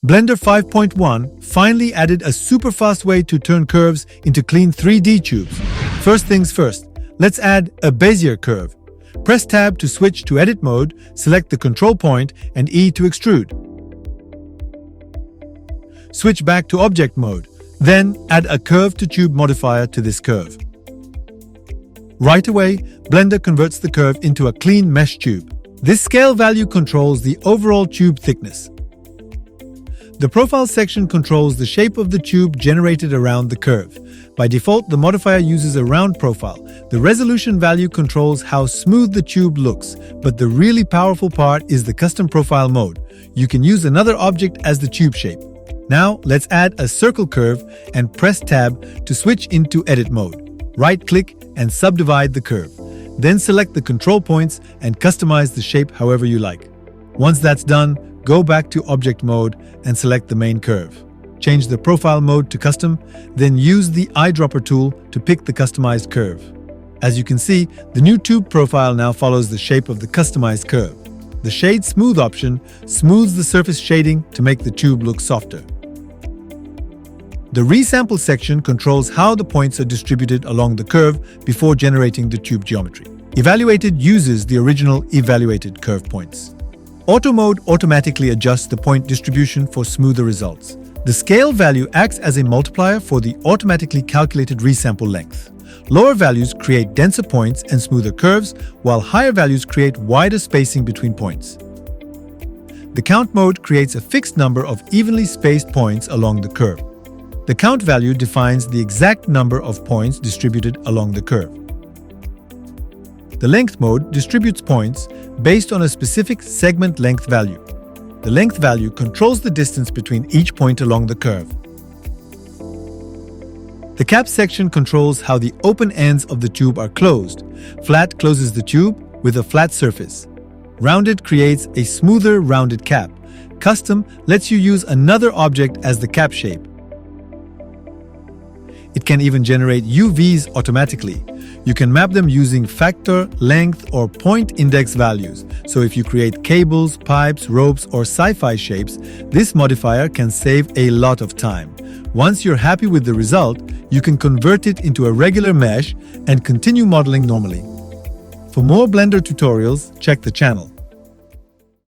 Blender 5.1 finally added a super fast way to turn curves into clean 3D tubes. First things first, let's add a Bezier curve. Press Tab to switch to edit mode, select the control point and E to extrude. Switch back to object mode, then add a curve to tube modifier to this curve. Right away, Blender converts the curve into a clean mesh tube. This scale value controls the overall tube thickness. The profile section controls the shape of the tube generated around the curve. By default, the modifier uses a round profile. The resolution value controls how smooth the tube looks, but the really powerful part is the custom profile mode. You can use another object as the tube shape. Now, let's add a circle curve and press Tab to switch into edit mode. Right-click and subdivide the curve. Then select the control points and customize the shape however you like. Once that's done, go back to object mode and select the main curve. Change the profile mode to custom, then use the eyedropper tool to pick the customized curve. As you can see, the new tube profile now follows the shape of the customized curve. The Shade Smooth option smooths the surface shading to make the tube look softer. The Resample section controls how the points are distributed along the curve before generating the tube geometry. Evaluated uses the original evaluated curve points. Auto mode automatically adjusts the point distribution for smoother results. The scale value acts as a multiplier for the automatically calculated resample length. Lower values create denser points and smoother curves, while higher values create wider spacing between points. The count mode creates a fixed number of evenly spaced points along the curve. The count value defines the exact number of points distributed along the curve. The length mode distributes points based on a specific segment length value. The length value controls the distance between each point along the curve. The cap section controls how the open ends of the tube are closed. Flat closes the tube with a flat surface. Rounded creates a smoother rounded cap. Custom lets you use another object as the cap shape. It can even generate UVs automatically. You can map them using factor, length, or point index values. So if you create cables, pipes, ropes, or sci-fi shapes, this modifier can save a lot of time. Once you're happy with the result, you can convert it into a regular mesh and continue modeling normally. For more Blender tutorials, check the channel.